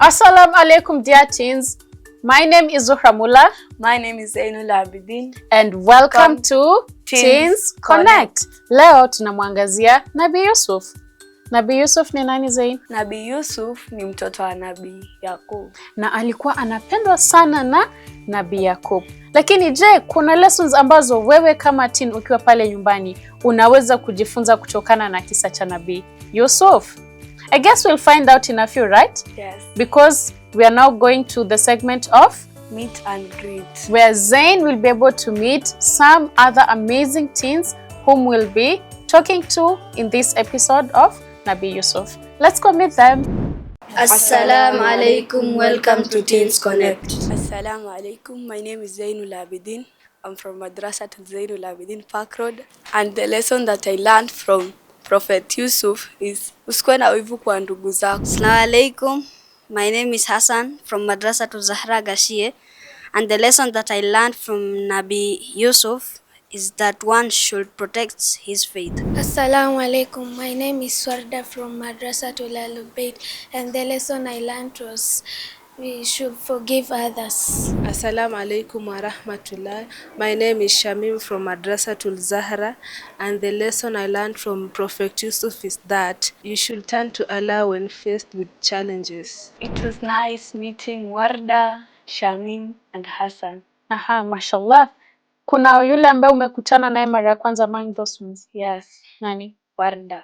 Assalamu alaikum dear teens. My name is Zuhra Mullah. My name is Zainul Abidin. And welcome to Teens Connect. Leo tunamwangazia Nabii Yusuf. Nabii Yusuf ni nani Zain? Nabii Yusuf ni mtoto wa Nabii Yakub. Na alikuwa anapendwa sana na Nabii Yakub. Lakini je, kuna lessons ambazo wewe kama teen ukiwa pale nyumbani unaweza kujifunza kutokana na kisa cha Nabii Yusuf? I guess we'll find out in a few, right? Yes. Because we are now going to the segment of Meet and Greet, where Zain will be able to meet some other amazing teens whom we'll be talking to in this episode of Nabii Yusuf. Let's go meet them. Assalamu alaikum, welcome to Teens Connect. Assalamu alaikum, my name is Zainul Abidin. I'm from Madrasa to Zainul Abidin Park Road, and the lesson that I learned from Prophet Yusuf is usikuwe na wivu kwa ndugu zako. Assalamu alaikum, my name is Hassan from Madrasa to Zahra Gashie, and the lesson that I learned from Nabii Yusuf is that one should protect his faith. Assalamu alaikum, my name is Swarda from Madrasa to Lalubait, and the lesson I learned was we should forgive others. Assalamu alaikum wa rahmatullah. My name is Shamim from Madrasa to Zahra, and the lesson I learned from Prophet Yusuf is that you should turn to Allah when faced with challenges. It was nice meeting Warda, Shamim and Hassan. Aha, mashallah. Kuna yule ambaye umekutana naye mara ya kwanza among those ones? Yes. Nani? Warda.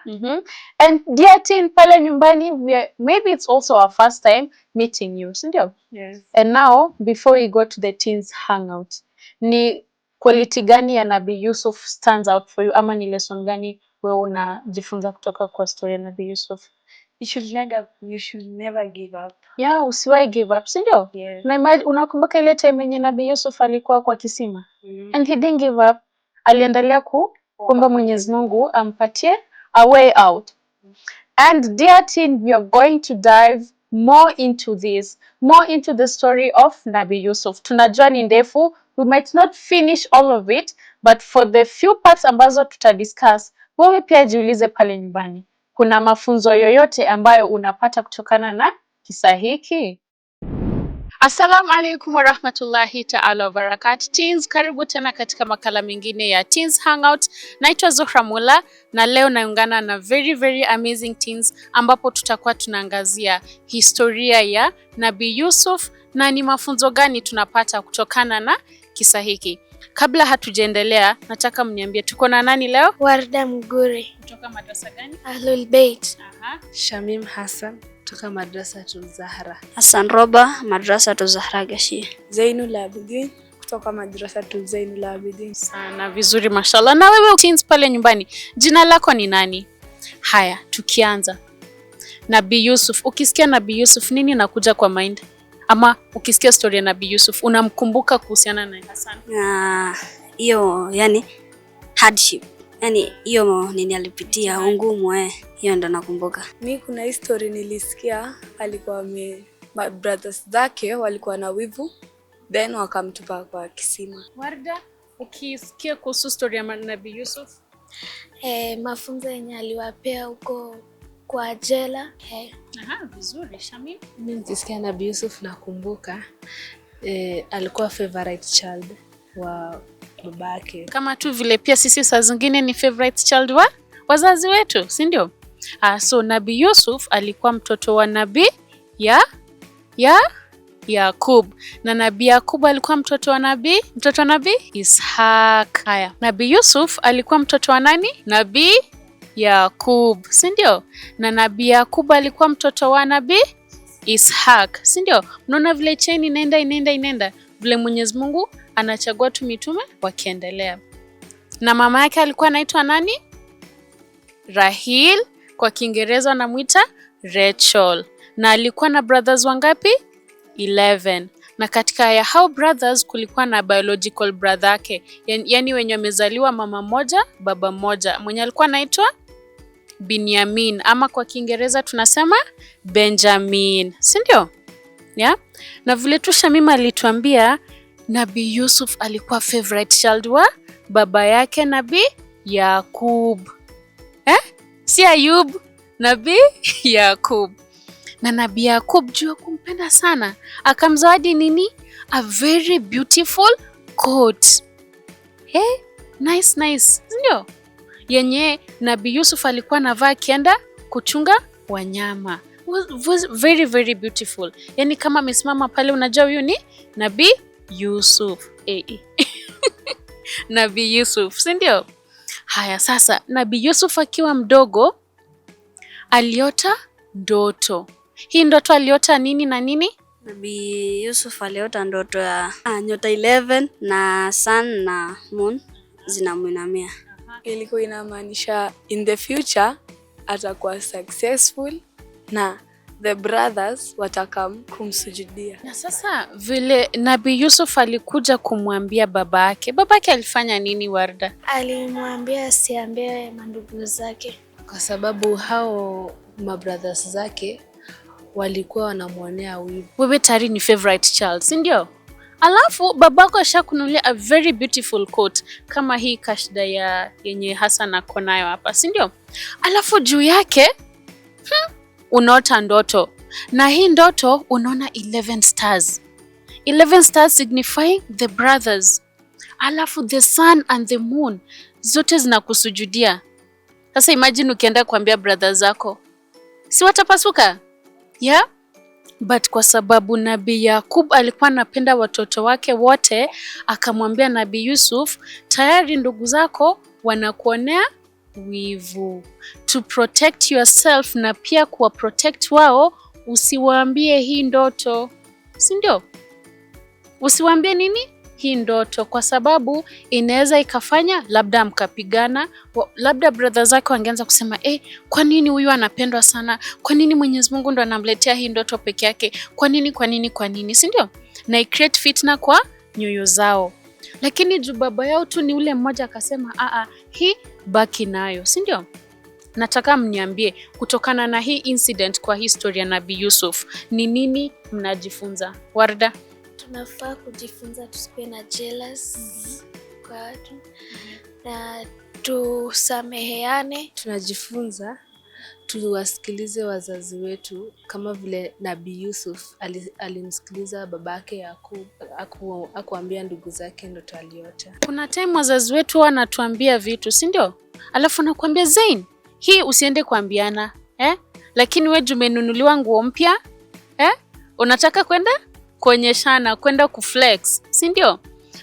And dear teen pale nyumbani, maybe it's also our first time meeting you, sindio? Yes. And now, before we go to the teens hangout, ni quality gani ya Nabii Yusuf stands out for you? Ama ni lesson gani wewe unajifunza kutoka kwa story ya Nabii Yusuf? You should never give up. Yeah, usiwahi give up, sindio? Yes. Unakumbuka ile time yenye Nabii Yusuf alikuwa kwa kisima? And he didn't give up. Aliendelea kuomba Mwenyezi Mungu ampatie a way out. And dear teen, we are going to dive more into the story of Nabii Yusuf. Tunajua ni ndefu, we might not finish all of it, but for the few parts ambazo tutadiscuss, wewe pia jiulize pale nyumbani. Kuna mafunzo yoyote ambayo unapata kutokana na kisa hiki? Assalamu alaikum wa rahmatullahi ta'ala wa barakatuh. Teens, karibu tena katika makala mengine ya Teens Hangout. Naitwa Zuhra Mullah na leo naungana na very amazing teens ambapo tutakuwa tunaangazia historia ya Nabii Yusuf na ni mafunzo gani tunapata kutokana na kisa hiki. Kabla hatujaendelea, nataka mniambie tuko na nani leo? Warda Mgure. Kutoka madrasa gani? Ahlul Bait. Aha. Shamim Hassan kutoka Madrasa to Zahra. Hassan Roba, Madrasa to Zahra Gashie. Zainul Abidin kutoka Madrasa to Zainul Abidin. Sana vizuri mashallah. Na wewe teens pale nyumbani, jina lako ni nani? Haya, tukianza. Nabii Yusuf. Ukisikia Nabii Yusuf nini nakuja kwa mind? Ama ukisikia story ya Nabii Yusuf unamkumbuka kuhusiana na Hassan? Hiyo yani hardship. Yani hiyo nini alipitia ungumu hiyo ndo nakumbuka. Mimi kuna history nilisikia alikuwa brothers zake walikuwa na wivu then wakamtupa kwa kisima. Warda, ukisikia kuhusu story ya Nabii Yusuf? Mafunzo yenye aliwapea huko kwa jela. Aha, vizuri. Shamim? Mimi nikisikia Nabii Yusuf nakumbuka alikuwa favorite child wa babake. Kama tu vile pia sisi saa zingine ni favorite child wa wazazi wetu, si ndio? So Nabii Yusuf alikuwa mtoto wa Nabii Yakub. Na Nabii Yakub alikuwa mtoto wa Nabii Ishaq. Haya, Nabii Yusuf alikuwa mtoto wa nani? Nabii Yakub, si ndio? Na Nabii Yakub alikuwa mtoto wa Nabii Ishaq, si ndio? Unaona vile chain inaenda vile Mwenyezi Mungu anachagua tu mitume wakiendelea. Na mama yake alikuwa anaitwa nani? Rahil, kwa Kiingereza anamuita Rachel. Na alikuwa na brothers wangapi? 11. Na katika ya hao brothers kulikuwa na biological brother yake. Yani wenye wamezaliwa mama moja, baba moja. Mwenye alikuwa anaitwa Binyamin, ama kwa Kiingereza tunasema Benjamin, si ndio? Yeah? Na vile tu Shamima alituambia Nabii Yusuf alikuwa favorite child wa baba yake Nabii Yakub. Si Ayub, Nabii Yakub. Na Nabii Yakub juu ya kumpenda sana akamzawadi nini? A very beautiful coat. Nice. Ndio yenye Nabii Yusuf alikuwa anavaa akienda kuchunga wanyama. Was very very beautiful. Yani kama amesimama pale unajua huyu ni Nabii Yusuf. Nabii Yusuf, si ndio? Haya sasa, Nabii Yusuf akiwa mdogo aliota ndoto. Hii ndoto aliota nini na nini? Nabii Yusuf aliota ndoto ya nyota 11 na sun na moon zinamuinamia. Ilikuwa inamaanisha in the future atakuwa successful na the brothers watakam kumsujudia. Na sasa vile Nabii Yusuf alikuja kumwambia babake alifanya nini Warda? Alimwambia asiambie mandugu zake kwa sababu hao mabrothers zake walikuwa wanamuonea wivu. Wewe tayari ni favorite child, si ndio? Alafu babako ashakunulia a very beautiful coat kama hii kashda yenye Hassan ako nayo hapa, si ndio? Alafu juu yake unaota ndoto. Na hii ndoto unaona 11 stars. 11 stars signifying the brothers. Alafu the sun and the moon zote zinakusujudia. Sasa imagine ukienda kuambia brothers zako, si watapasuka? Yeah? But kwa sababu Nabii Yakub alikuwa anapenda watoto wake wote, akamwambia Nabii Yusuf, tayari ndugu zako wanakuonea wivu. To protect yourself na pia kuwa protect wao, usiwaambie hii ndoto. Si ndio? Usiwaambie nini? Hii ndoto, kwa sababu inaweza ikafanya labda mkapigana, labda brother zake wangeanza kusema kwa nini huyu anapendwa sana? Kwa nini Mwenyezi Mungu ndo anamletea hii ndoto peke yake? Kwa nini? Si ndio? Na create fitna kwa nyoyo zao. Lakini juu baba yao tu ni ule mmoja akasema hii baki nayo, si ndio? Nataka mniambie kutokana na hii incident kwa historia ya Nabii Yusuf, ni nini mnajifunza? Warda? Tunafaa kujifunza tusikuwe na jealous kwa watu na tusameheane. Tunajifunza tuwasikilize wazazi wetu kama vile Nabii Yusuf alimsikiliza babake Yakub, akuambia ndugu zake ndoto aliota. Kuna time wazazi wetu wanatuambia vitu, si ndio? Alafu nakwambia Zain, hii usiende kuambiana, lakini wewe umenunuliwa nguo mpya, unataka kwenda kuonyeshana, kwenda kuflex, si ndio?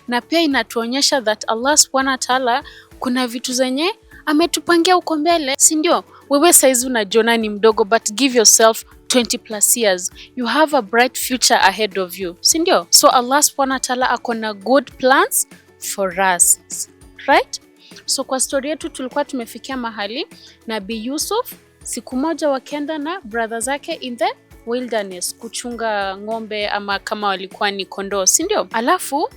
Na pia inatuonyesha that Allah Subhanahu wa Ta'ala kuna vitu zenye ametupangia huko mbele, si ndio? Wewe saizi unajiona ni mdogo, but give yourself 20+ years. You have a bright future ahead of you, si ndio? So Allah Subhanahu wa Ta'ala akona good plans for us, right? So kwa story yetu tulikuwa tumefikia mahali Nabii Yusuf siku moja wakaenda na brother zake in the wilderness kuchunga ng'ombe ama kama walikuwa ni kondoo, si ndio? Alafu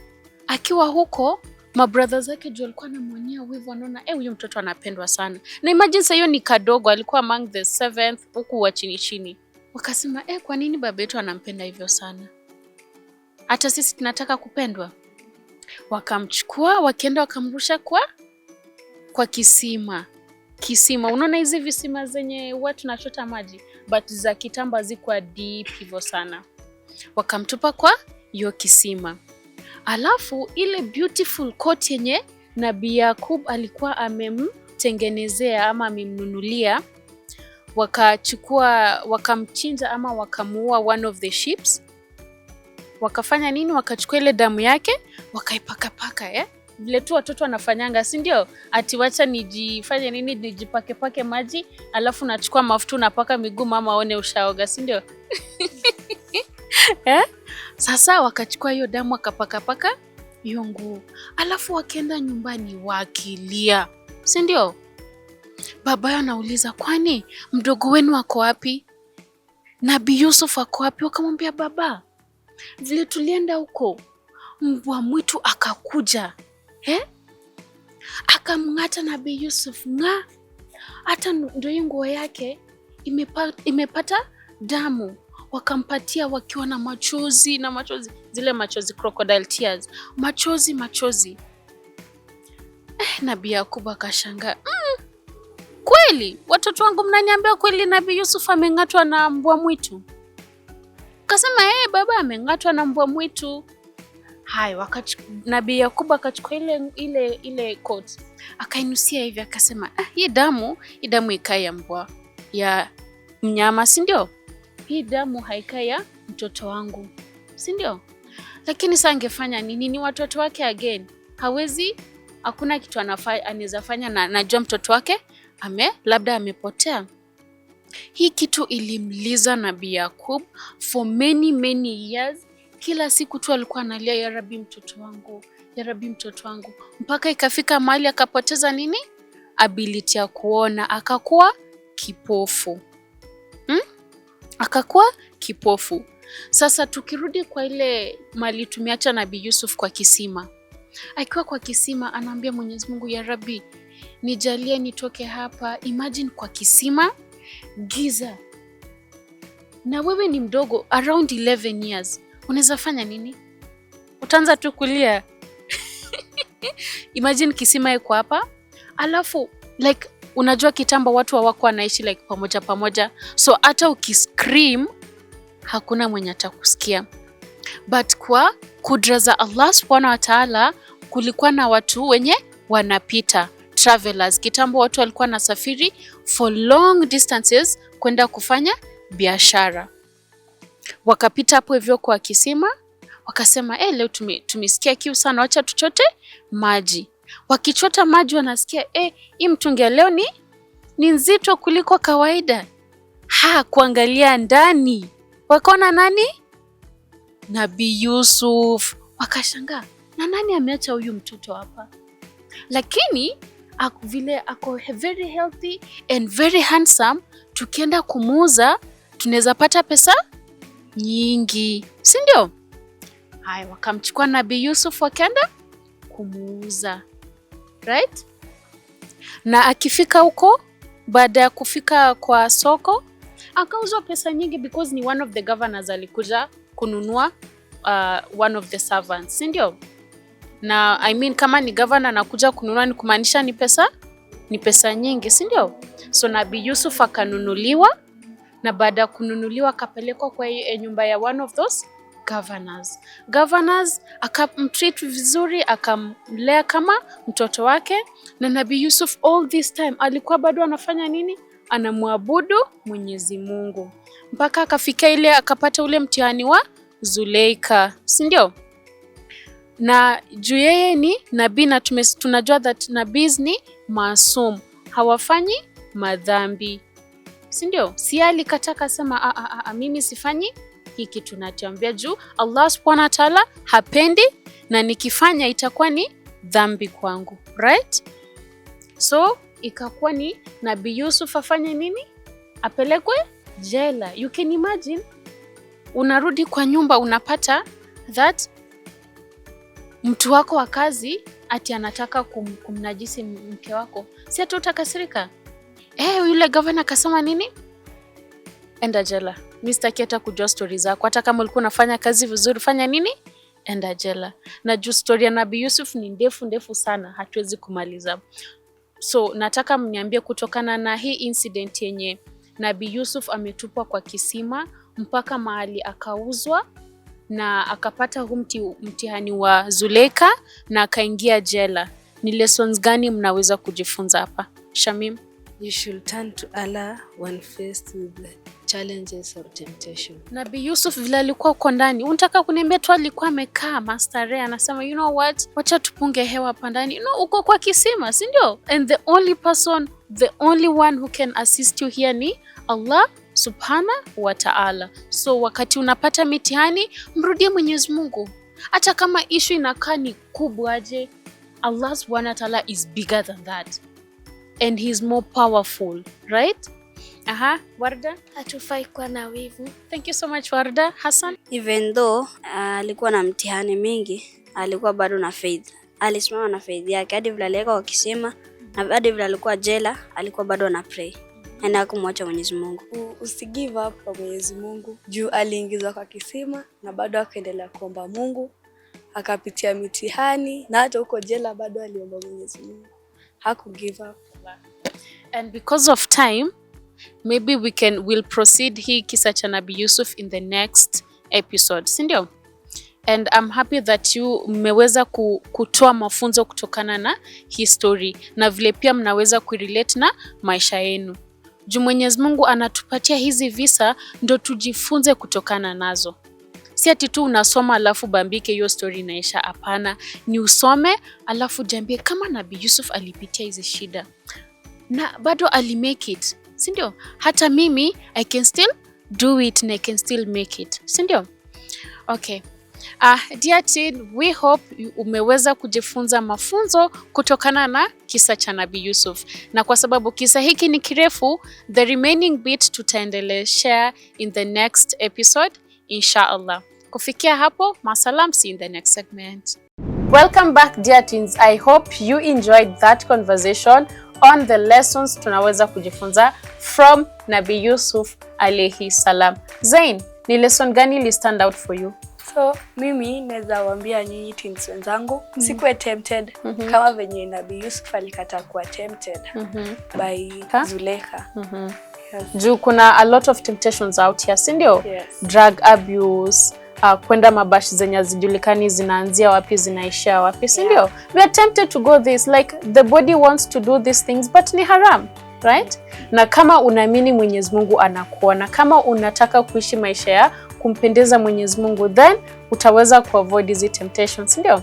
akiwa huko mabrother zake juu alikuwa anamwonea wivu, anaona huyu mtoto anapendwa sana. Na imagine sasa hiyo ni kadogo, alikuwa among the 7th huku wa chini. Wakasema kwa nini baba yetu anampenda hivyo sana? Hata sisi tunataka kupendwa. Wakamchukua wakaenda wakamrusha kwa kisima. Unaona hizi visima zenye watu tunachota maji, but za kitamba zikuwa deep hivyo sana. Wakamtupa kwa hiyo kisima. Alafu ile beautiful coat yenye Nabii Yakub alikuwa amemtengenezea ama amemnunulia, wakamchinja ama wakamuua one of the sheep. Wakafanya nini? Wakachukua ile damu yake wakaipaka vile tu watoto wanafanyanga, si ndio? Ati wacha nijifanye nini, nijipake maji, alafu nachukua mafuta napaka miguu mama aone ushaoga, si ndio? Sasa wakachukua hiyo damu wakapaka hiyo nguo, alafu wakaenda nyumbani wakilia, si ndio? Baba yao anauliza, kwani mdogo wenu ako wapi? Nabii Yusuf ako wapi? Wakamwambia, baba, vile tulienda huko mbwa mwitu akakuja, akamng'ata Nabii Yusuf, hata ndio hiyo nguo yake imepata damu. Wakampatia wakiwa na machozi, zile machozi, crocodile tears, machozi. Nabii Yakub akashangaa, kweli watoto wangu mnaniambia kweli Nabii Yusuf ameng'atwa na mbwa mwitu? Akasema baba ameng'atwa na mbwa mwitu. Hai, Nabii Yakubu akachukua ile coat akainusia hivi akasema hii damu ikai ya mbwa ya mnyama, si ndio? Hii damu haikai ya mtoto wangu, si ndio? Lakini sasa angefanya nini? Ni watoto wake again. Hawezi, hakuna kitu anaweza fanya, na najua mtoto wake labda amepotea. Hii kitu ilimliza Nabii Yakub for many years. Kila siku tu alikuwa analia, ya Rabbi mtoto wangu, ya Rabbi mtoto wangu, mpaka ikafika mahali akapoteza nini? Ability ya kuona, akakuwa kipofu. Akakuwa kipofu. Sasa tukirudi kwa ile mali tumeacha Nabii Yusuf kwa kisima. Akiwa kwa kisima anaambia Mwenyezi Mungu, ya Rabbi nijalie nitoke hapa. Imagine kwa kisima, giza. Na wewe ni mdogo, around 11 years. Unaweza fanya nini? Utaanza tu kulia. Imagine kisima iko hapa. Alafu like unajua kitambo watu hawako wanaishi like pamoja. So hata ukiscream hakuna mwenye atakusikia. But kwa kudra za Allah Subhanahu wa Ta'ala kulikuwa na watu wenye wanapita, travelers. Kitambo watu walikuwa nasafiri for long distances kwenda kufanya biashara. Wakapita hapo hivyo kwa kisima, wakasema leo tumesikia kiu sana, acha tuchote maji. Wakichota maji wanasikia hii mtungi leo ni nzito kuliko kawaida. Kuangalia ndani, wakaona nani? Nabii Yusuf. Wakashangaa, na nani ameacha huyu mtoto hapa? Lakini vile ako very healthy and very handsome, tukienda kumuuza tunaweza pata pesa nyingi, si ndio? Hai, wakamchukua Nabii Yusuf wakaenda kumuuza, right? Na akifika huko, baada ya kufika kwa soko, akauzwa pesa nyingi because ni one of the governors alikuja kununua one of the servants, si ndio? Na I mean kama ni governor anakuja kununua ni kumaanisha ni pesa nyingi, si ndio? So Nabii Yusuf akanunuliwa, na baada ya kununuliwa akapelekwa kwa nyumba ya one of those governors akamtreat vizuri, akamlea kama mtoto wake. Na Nabii Yusuf all this time alikuwa bado anafanya nini? Anamwabudu Mwenyezi Mungu, mpaka akafika ile akapata ule mtihani wa Zuleika, si ndio? Na juu yeye ni nabii, na tunajua that nabii ni maasum, hawafanyi madhambi, si ndio? Si alikataka sema mimi sifanyi hiki, tunatuambia juu Allah Subhanahu wa Ta'ala hapendi, na nikifanya itakuwa ni dhambi kwangu, right? So ikakuwa ni Nabii Yusuf afanye nini? Apelekwe jela. You can imagine, unarudi kwa nyumba unapata that mtu wako wa kazi ati anataka kumnajisi mke wako. Si ati utakasirika? Yule governor akasema nini? Enda jela. Mimi sitaki hata kujua story zako. Hata kama ulikuwa unafanya kazi vizuri, fanya nini? Enda jela. Na juu story ya Nabii Yusuf ni ndefu sana, hatuwezi kumaliza. So nataka mniambie kutokana na hii incident yenye Nabii Yusuf ametupwa kwa kisima mpaka mahali akauzwa na akapata mtihani wa Zuleika na akaingia jela, ni lessons gani mnaweza kujifunza hapa? Shamim. You should turn to Allah when faced with challenges or temptation. Nabii Yusuf vile alikuwa uko ndani, unataka kuniambia tu alikuwa amekaa mastare anasema you know what, wacha tupunge hewa hapa ndani. Uko kwa kisima, si ndio? And the only one who can assist you here ni Allah Subhanahu wa Ta'ala. So wakati unapata mitihani, mrudie Mwenyezi Mungu. Hata kama issue inakaa ni kubwa aje, Allah Subhanahu wa Ta'ala is bigger than that. And he is more powerful, right? Warda? Hatufai kuwa na wivu. Thank you so much, Warda. Hassan? Even though alikuwa na mtihani mingi, alikuwa bado na faith. Alisimama na faith yake hadi vile alikuwa wakisema, na hadi vile alikuwa jela, alikuwa bado na pray. Na kumwacha Mwenyezi Mungu. Usigive up kwa Mwenyezi Mungu. Juu aliingizwa kwa kisima na bado akaendelea kuomba Mungu. Akapitia mitihani na hata huko jela bado aliomba Mwenyezi Mungu. Haku give up. And because of time, maybe we'll proceed hii kisa cha Nabii Yusuf in the next episode, si ndio? And I'm happy that mmeweza kutoa mafunzo kutokana na hii story na vile pia mnaweza kurelate na maisha yenu. Juu Mwenyezi Mungu anatupatia hizi visa ndo tujifunze kutokana nazo. Si ati tu unasoma alafu bambike hiyo story inaisha, hapana. Ni usome alafu jambie kama Nabii Yusuf alipitia hizi shida na bado alimake it, si ndio? Hata mimi I can still do it and I can still make it, si ndio? Okay. Dear teen, we hope umeweza kujifunza mafunzo kutokana na kisa cha Nabii Yusuf. Na kwa sababu kisa hiki ni kirefu, the remaining bit tutaendelea share in the next episode, inshallah. Kufikia hapo, masalam, see you in the next segment. Welcome back, dear teens. I hope you enjoyed that conversation on the lessons tunaweza kujifunza from Nabii Yusuf alayhi salam. Zain, ni lesson gani li stand out for you? So mimi naweza waambia nyinyi teens wenzangu msikuwe tempted kama venye Nabii Yusuf alikataa kuwa tempted by Zulekha. Yes. Juu kuna a lot of temptations out here, si ndio? Yes. Drug abuse, kwenda mabashi zenye hazijulikani zinaanzia wapi zinaishia wapi, si ndio? We are tempted to go this, like the body wants to do these things but ni haram, right? Na kama unaamini Mwenyezi Mungu anakuona, kama unataka kuishi maisha ya kumpendeza Mwenyezi Mungu, then utaweza kuavoid these temptations, ndio?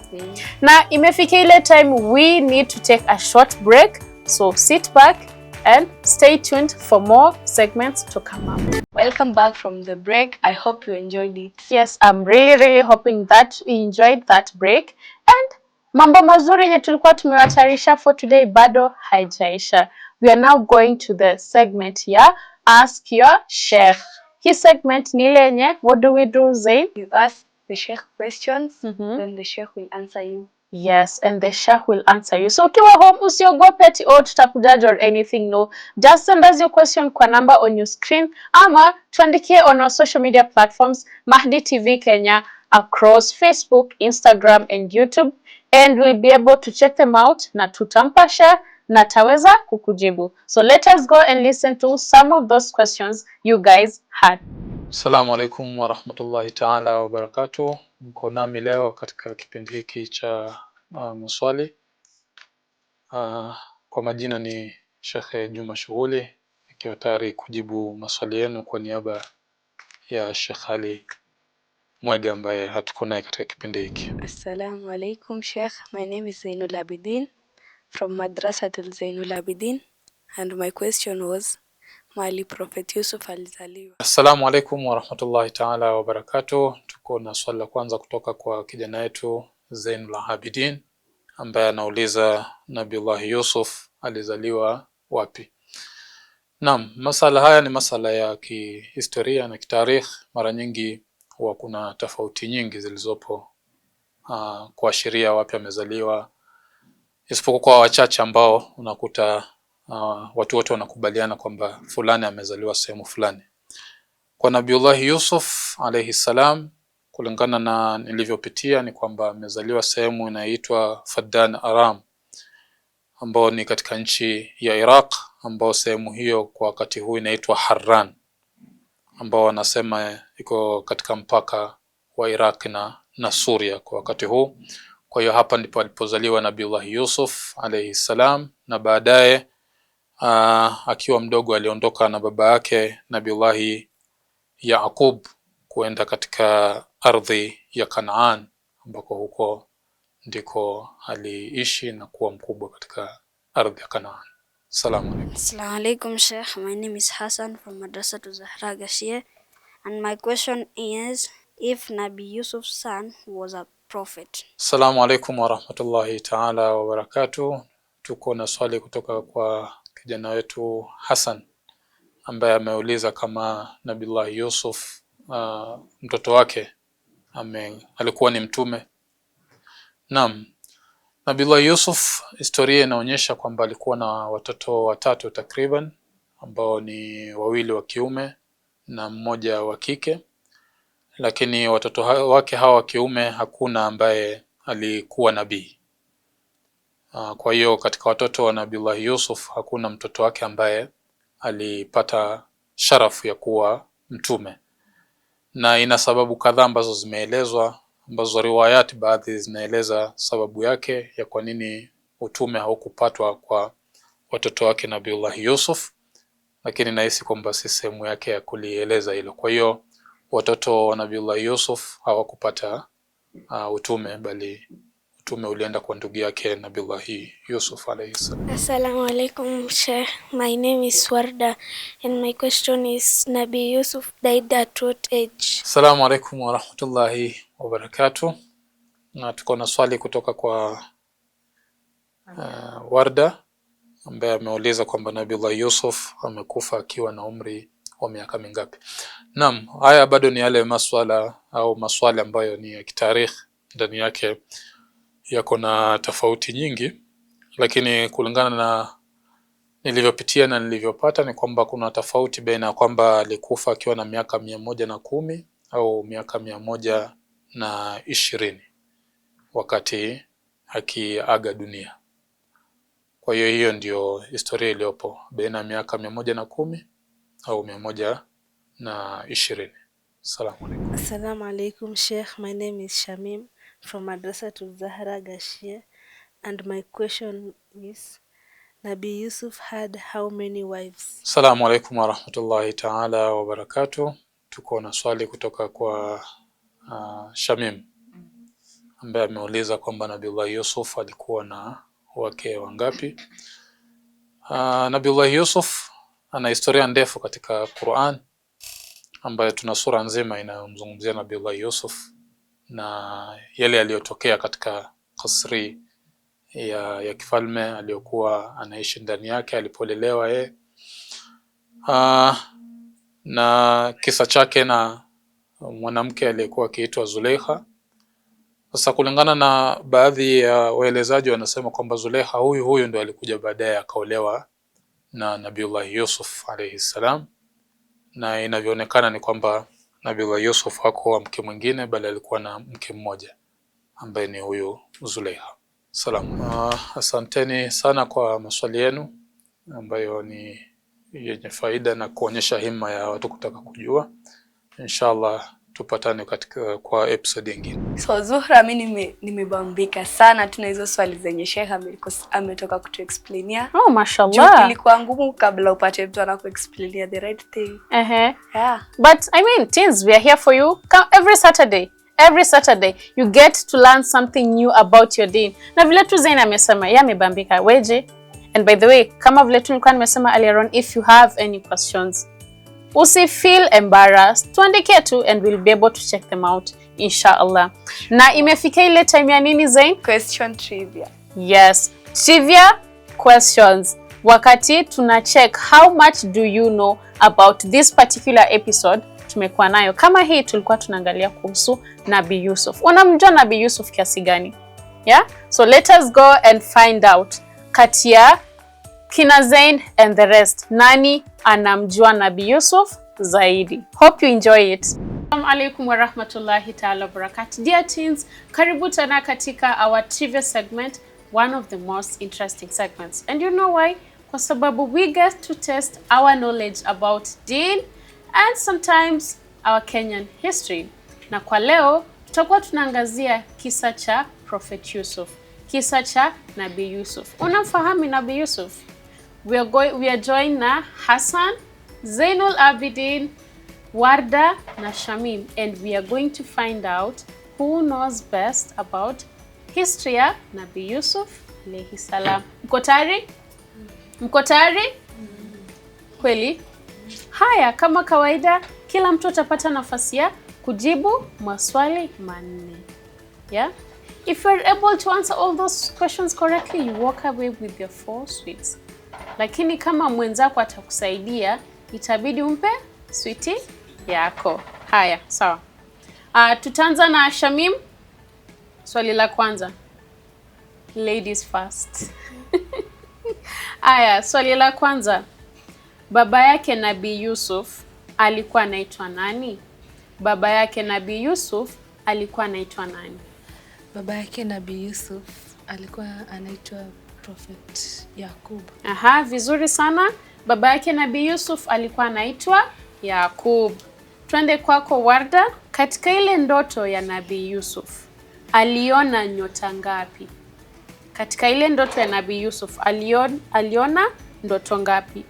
Na imefika ile time we need to take a short break, so sit back and stay tuned for more segments to come up. Welcome back from the break. I hope you enjoyed it. Yes, I'm really hoping that you enjoyed that break. And mambo mazuri yenye tulikuwa tumewatayarisha for today bado haijaisha. We are now going to the segment ya Ask Your Sheikh. Hii segment ni ile yenye, what do we do, Zain? You ask the Sheikh questions, then the Sheikh will answer you. Yes, and the Sheikh will answer you. So ukiwa home usiogope ati tutakujudge or anything, no. Just send us your question kwa number on your screen ama tuandikie on our social media platforms Mahdi TV Kenya across Facebook, Instagram and YouTube, and we'll be able to check them out na tutampasha na taweza kukujibu. So let us go and listen to some of those questions you guys had. Assalamu alaikum wa rahmatullahi ta'ala wa barakatuh. Mko nami leo katika kipindi hiki cha maswali. Kwa majina ni Sheikh Juma Shughuli, nikiwa tayari kujibu maswali yenu kwa niaba ya Sheikh Ali Mwega ambaye hatuko naye katika kipindi hiki. Assalamu alaikum Sheikh. My name is Zainul Abidin from Madrasatul Zainul Abidin, and my question was Mali Prophet Yusuf alizaliwa. Assalamu alaikum wa rahmatullahi ta'ala wa barakatuh. Tuko na swali la kwanza kutoka kwa kijana wetu Zainul Abidin ambaye anauliza Nabiullah Yusuf alizaliwa wapi? Naam, masala haya ni masala ya kihistoria na kitarikh. Mara nyingi huwa kuna tofauti nyingi zilizopo kuashiria wapi amezaliwa, isipokuwa wachache ambao unakuta watu wote wanakubaliana kwamba fulani amezaliwa sehemu fulani. Kwa Nabiullah Yusuf alayhi salam, kulingana na nilivyopitia ni kwamba amezaliwa sehemu inaitwa Faddan Aram, ambao ni katika nchi ya Iraq, ambao sehemu hiyo kwa wakati huu inaitwa Harran, ambao wanasema iko katika mpaka wa Iraq na Suria kwa wakati huu. Kwa hiyo hapa ndipo alipozaliwa Nabiullah Yusuf alayhi salam, na baadaye akiwa mdogo aliondoka na baba yake Nabiullah Yaqub kuenda katika ardhi ya Kanaan, ambako huko ndiko aliishi na kuwa mkubwa katika ardhi ya Kanaan. Assalamu alaikum. Assalamu alaikum Sheikh. My name is Hassan from Madrasatul Zahra Gashie, and my question is if Nabii Yusuf's son was a prophet. Assalamu alaikum wa rahmatullahi ta'ala wa barakatuh. Tuko na swali kutoka kwa kijana wetu Hassan ambaye ameuliza kama Nabiullah Yusuf mtoto wake alikuwa ni mtume. Naam, Nabiullah Yusuf, historia inaonyesha kwamba alikuwa na watoto watatu takriban, ambao ni wawili wa kiume na mmoja wa kike, lakini watoto wake hawa wa kiume hakuna ambaye alikuwa nabii. Kwa hiyo katika watoto wa Nabiullah Yusuf hakuna mtoto wake ambaye alipata sharafu ya kuwa mtume, na ina sababu kadhaa ambazo zimeelezwa, ambazo riwayati baadhi zinaeleza sababu yake ya kwa nini utume haukupatwa kwa watoto wake Nabiullah Yusuf, lakini nahisi kwamba si sehemu yake ya kulieleza hilo. Kwa hiyo watoto wa Nabiullah Yusuf hawakupata utume, bali utume ulienda kwa ndugu yake Nabiullah Yusuf alayhi salam. Assalamu alaikum Sheikh. My name is Warda and my question is Nabi Yusuf died at what age? Assalamu alaikum wa rahmatullahi wa barakatuh. Na tuko na swali kutoka kwa Warda ambaye ameuliza kwamba Nabiullah Yusuf amekufa akiwa na umri wa miaka mingapi? Naam, haya bado ni yale maswala au maswali ambayo ni ya kitarikh, ndani yake yako na tofauti nyingi, lakini kulingana na nilivyopitia na nilivyopata ni kwamba kuna tofauti baina kwamba alikufa akiwa na miaka 110 au miaka 120 wakati akiaga dunia. Kwa hiyo hiyo ndio historia iliyopo baina miaka 110 au 120. Assalamu alaikum Sheikh. My name is Shamim from Madrasatul Zahra Gashie, and my question is Nabi Yusuf had how many wives? Assalamu alaikum wa rahmatullahi ta'ala wa barakatuh. Tuko na swali kutoka kwa Shamim ambaye ameuliza kwamba Nabiullah Yusuf alikuwa na wake wangapi. Nabiullah Yusuf ana historia ndefu katika Qur'an, ambayo tuna sura nzima inayomzungumzia Nabiullah Yusuf na yale yaliyotokea katika kasri ya kifalme aliyokuwa anaishi ndani yake alipolelewa yeye, na kisa chake na mwanamke aliyekuwa akiitwa Zulaikha. Sasa kulingana na baadhi ya waelezaji wanasema kwamba Zulaikha huyu ndio alikuja baadaye akaolewa na Nabiullah Yusuf alayhi salam, na inavyoonekana ni kwamba Nabiullah Yusuf hakuwa mke mwingine bali alikuwa na mke mmoja ambaye ni huyu Zulaikha. Salamu. Asanteni sana kwa maswali yenu ambayo ni yenye faida na kuonyesha himma ya watu kutaka kujua. Inshallah tupatane katika kwa episode nyingine. So Zuhra, mimi nimebambika sana tuna hizo swali zenye Sheikh ametoka kutuexplainia. Oh, mashallah. Ilikuwa ngumu kabla upate mtu anakuexplainia the right thing. Yeah. But I mean, teens, we are here for you. Come every Saturday. Every Saturday you get to learn something new about your deen. Na vile tu Zain amesema, yeye amebambika weje. And by the way, kama vile tu nilikuwa nimesema earlier on, if you have any questions, usi feel embarrassed, tuandikie tu and we'll be able to check them out inshallah. Na imefika ile time ya nini Zain? Question trivia. Yes, trivia questions. Wakati tuna check how much do you know about this particular episode tumekuwa nayo. Kama hii tulikuwa tunaangalia kuhusu Nabi Yusuf. Unamjua Nabi Yusuf kiasi gani? Yeah? So let us go and find out kati ya kina Zain and the rest, nani anamjua Nabi Yusuf zaidi. Hope you enjoy it. Assalamu alaikum wa rahmatullahi ta'ala wa barakatuh. Dear teens, karibu tena katika our trivia segment, one of the most interesting segments. And you know why? Kwa sababu we get to test our knowledge about deen and sometimes our Kenyan history. Na kwa leo tutakuwa tunaangazia kisa cha Prophet Yusuf, kisa cha Nabi Yusuf. Unamfahamu Nabi Yusuf? We are joined na Hassan, Zainul Abidin, Warda na Shamim, and we are going to find out who knows best about history ya Nabi Yusuf alayhi salam. Mko tayari? Mko tayari? Kweli? Haya, kama kawaida kila mtu atapata nafasi ya kujibu maswali manne. Yeah? If you're able to answer all those questions correctly, you walk away with your 4 sweets. Lakini kama mwenzako atakusaidia, itabidi umpe sweeti yako. Haya, sawa. Tutaanza na Shamim. Swali la kwanza. Ladies first. Haya, swali la kwanza. Baba yake Nabi Yusuf alikuwa anaitwa nani? Baba yake Nabi Yusuf alikuwa anaitwa nani? Baba yake Nabi Yusuf alikuwa anaitwa Prophet Yakub. Aha, vizuri sana. Baba yake Nabii Yusuf alikuwa anaitwa Yakub. Twende kwako Warda. Katika ile ndoto ya Nabii Yusuf aliona nyota ngapi? Katika ile ndoto ya Nabii Yusuf aliona ndoto ngapi?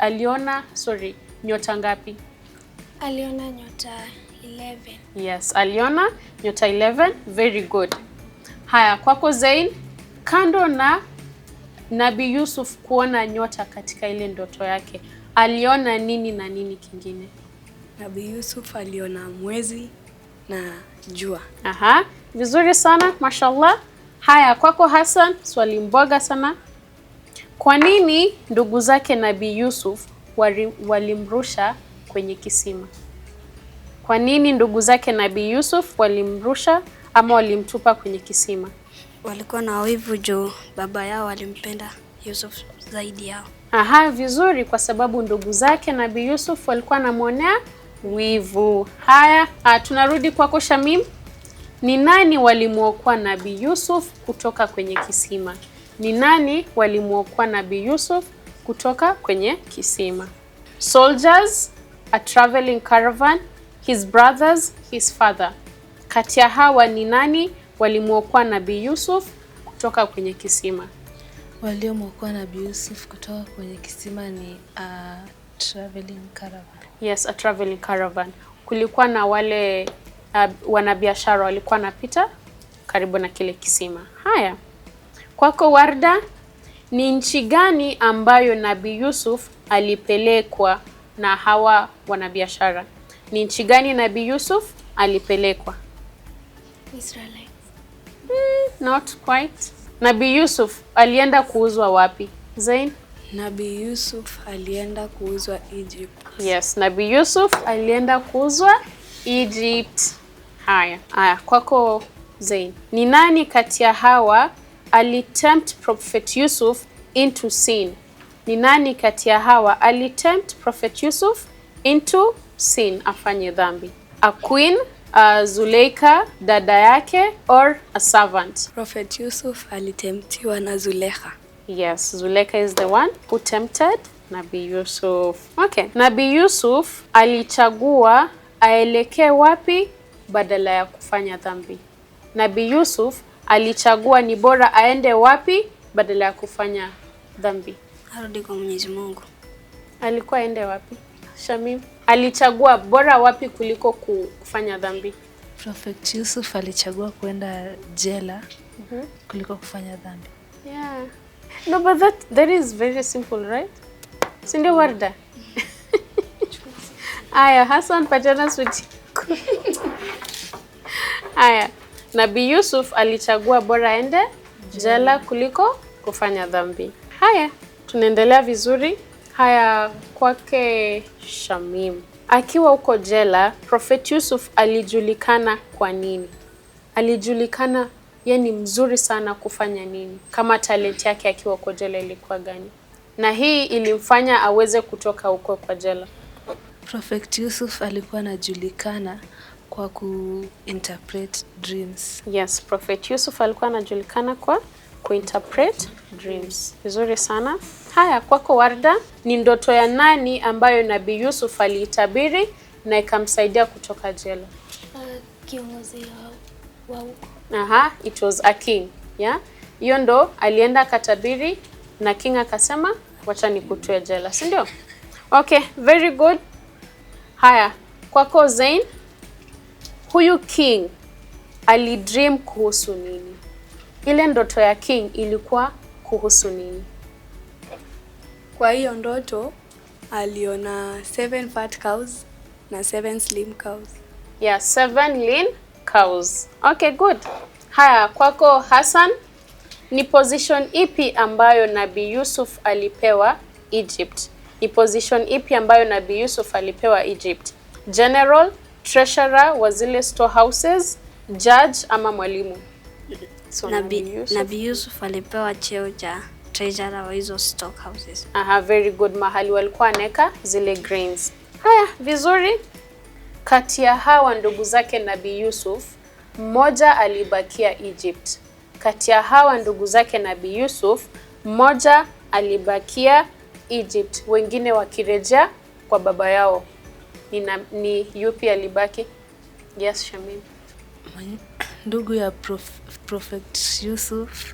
Nyota ngapi? Aliona nyota 11. Yes, aliona nyota 11. Very good. Haya, kwako Zain. Kando na Nabii Yusuf kuona nyota katika ile ndoto yake, aliona nini na nini kingine? Nabii Yusuf aliona mwezi na jua. Aha, vizuri sana, mashallah. Haya, kwako Hassan, swali mboga sana. Kwa nini ndugu zake Nabii Yusuf walimrusha kwenye kisima? Kwa nini ndugu zake Nabii Yusuf walimrusha ama walimtupa kwenye kisima? Walikuwa na wivu juu baba yao alimpenda Yusuf zaidi yao. Aha, vizuri, kwa sababu ndugu zake Nabii Yusuf walikuwa wanamwonea wivu. Haya, tunarudi kwako Shamim. Ni nani walimuokoa Nabii Yusuf kutoka kwenye kisima? Ni nani walimuokoa Nabii Yusuf kutoka kwenye kisima? Soldiers, a traveling caravan, his brothers, his father. Kati ya hawa ni nani walimuokoa Nabii Yusuf kutoka kwenye kisima? Waliomwokoa Nabii Yusuf kutoka kwenye kisima ni traveling caravan. Yes, a traveling caravan. Kulikuwa na wale wanabiashara walikuwa napita karibu na kile kisima. Haya, kwako Warda, ni nchi gani ambayo Nabii Yusuf alipelekwa na hawa wanabiashara? Ni nchi gani Nabii Yusuf alipelekwa? Israelites. Not quite. Nabii Yusuf alienda kuuzwa wapi? Zain? Nabii Yusuf alienda kuuzwa Egypt. Yes, Nabii Yusuf alienda kuuzwa Egypt. Haya, kwako Zain. Ni nani kati ya hawa alitempt Prophet Yusuf into sin? Ni nani kati ya hawa alitempt Prophet Yusuf into sin, afanye dhambi? A queen, Zuleika, dada yake, or a servant? Prophet Yusuf alitemptiwa na Zulekha. Yes, Zuleika is the one who tempted Nabii Yusuf. Okay, Nabii Yusuf alichagua aelekee wapi badala ya kufanya dhambi? Nabii Yusuf alichagua ni bora aende wapi badala ya kufanya dhambi? Arudi kwa Mwenyezi Mungu. Alikuwa aende wapi? Shamim, alichagua bora wapi kuliko kufanya dhambi? Prophet Yusuf alichagua kwenda jela kuliko kufanya dhambi. Yeah. No, but that is very simple, right? Si ndio Warda? Aya, Hassan, patana switi. Aya, Nabii Yusuf alichagua bora aende jela kuliko kufanya dhambi. Haya, tunaendelea vizuri. Haya, kwake Shamim. Akiwa huko jela, Prophet Yusuf alijulikana kwa nini? Alijulikana ni mzuri sana kufanya nini? Kama talent yake akiwa huko jela ilikuwa gani? Na hii ilimfanya aweze kutoka huko kwa jela. Prophet Yusuf alikuwa anajulikana kwa kuinterpret dreams. Yes, Prophet Yusuf alikuwa anajulikana kwa kuinterpret dreams. Vizuri sana. Haya, kwako Warda, ni ndoto ya nani ambayo Nabii Yusuf aliitabiri na ikamsaidia kutoka jela? Kiongozi wa huko. Aha, it was a king. Yeah? Hiyo ndo alienda akatabiri na king akasema wacha nikutoe jela, si ndio? Okay, very good. Haya, kwako Zain, huyu king alidream kuhusu nini? Ile ndoto ya king ilikuwa kuhusu nini? Kwa hiyo ndoto aliona 7 fat cows na 7 slim cows. Yeah, 7 lean cows. Okay, good. Haya, kwako Hassan, ni position ipi ambayo Nabii Yusuf alipewa Egypt? Ni position ipi ambayo Nabii Yusuf alipewa Egypt? General, treasurer wa zile storehouses, judge ama mwalimu? So, Nabii Yusuf alipewa cheo cha treasurer wa hizo storehouses. Aha, very good. Mahali walikuwa aneka zile grains. Haya, vizuri. Kati ya hawa ndugu zake Nabii Yusuf, mmoja alibakia Egypt. Kati ya hawa ndugu zake Nabii Yusuf, mmoja alibakia Egypt, wengine wakirejea kwa baba yao. Ni yupi alibaki? Yes, Shamim. Ndugu ya Prophet Yusuf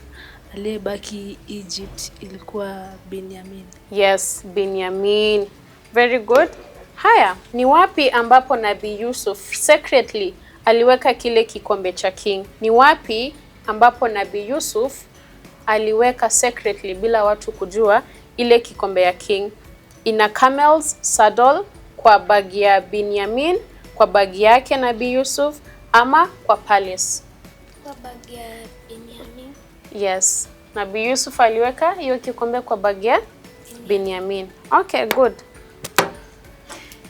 aliyebaki Egypt ilikuwa Benjamin. Yes, Benjamin. Very good. Haya, ni wapi ambapo Nabii Yusuf secretly aliweka kile kikombe cha king? Ni wapi ambapo Nabii Yusuf aliweka secretly bila watu kujua ile kikombe ya king? Ina camel's saddle, kwa bagi ya Benjamin, kwa bagi yake Nabii Yusuf, ama kwa palace? Kwa bagi ya Benjamin. Yes, Nabii Yusuf aliweka hiyo kikombe kwa bagi ya Benjamin. Okay, good.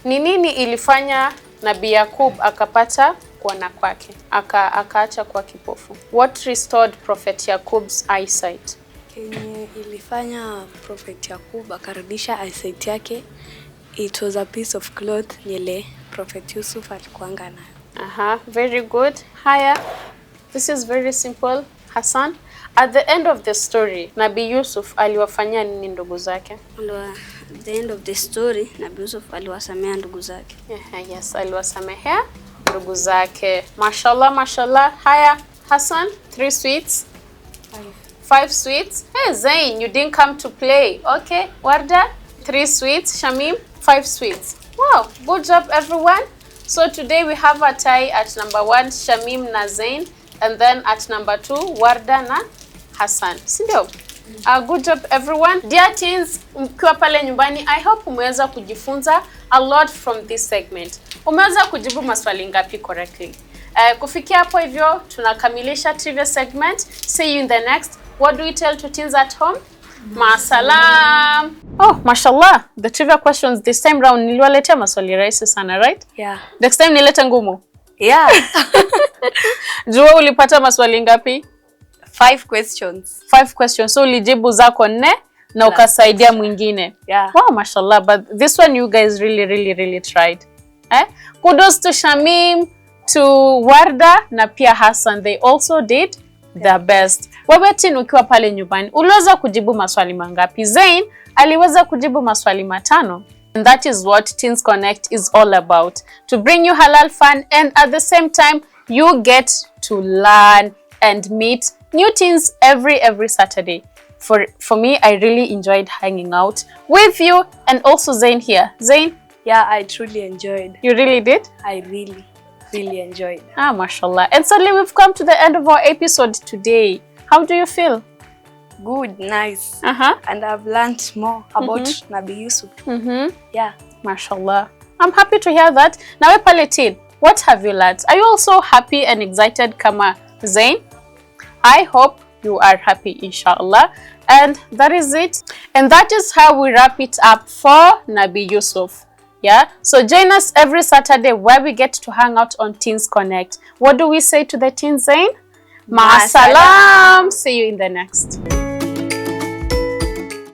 Ni nini ilifanya Nabii Yakub akapata kuona kwake, akaacha kwa kipofu? What restored Prophet Yakub's eyesight? Kenye ilifanya Prophet Yakub akarudisha eyesight yake, it was a piece of cloth nyele Prophet Yusuf alikuanga nayo. Very good. Haya, this is very simple. Hassan, at the end of the story, Nabii Yusuf aliwafanyia nini ndugu zake? At the end of the story, Nabii Yusuf aliwasamea ndugu zake. Yes, aliwasamehea ndugu zake. Mashallah, mashallah. Haya, Hassan, 3 sweets. 5 sweets. Hey, Zain, you didn't come to play. Okay, Warda, 3 sweets. Shamim, 5 sweets. Wow, good job everyone. So today we have a tie at number 1, Shamim na Zain, and then at number 2, Warda na Hassan. Sindio? Good job everyone. Dear teens, mkiwa pale nyumbani, I hope umeweza kujifunza a lot from this segment. Umeweza kujibu maswali ngapi correctly? Kufikia hapo hivyo, tunakamilisha trivia segment. See you in the next. What do we tell to teens at home? Masalam. Oh, mashallah. The trivia questions this time round niliwaletea maswali rahisi sana, right? Yeah. Next time nilete ngumu? Yeah. Jua ulipata maswali ngapi? 5 questions. 5 questions. So ulijibu zako 4 na ukasaidia mwingine. Yeah. Wow, mashallah. But this one you guys really tried. Kudos to Shamim, to Warda na pia Hassan. They also did their best. Wewe tin ukiwa pale nyumbani, uliweza kujibu maswali mangapi? Zain aliweza kujibu maswali 5. And that is what Teens Connect is all about. To bring you halal fun, and at the same time you get to learn and meet new teens every Saturday. For me, I really enjoyed hanging out with you, and also Zain here. Zain? Yeah, I truly enjoyed. You really did? I really enjoyed. Mashallah. And sadly, we've come to the end of our episode today. How do you feel? Good, nice. And I've learned more about Nabii Yusuf. Yeah. Mashallah. I'm happy to hear that. Now, pale teen, what have you learned? Are you also happy and excited kama Zain? I hope you are happy, inshallah. And that is it. And that is how we wrap it up for Nabii Yusuf. Yeah, so join us every Saturday where we get to hang out on Teens Connect. What do we say to the teens, Zain? Ma salam. See you in the next.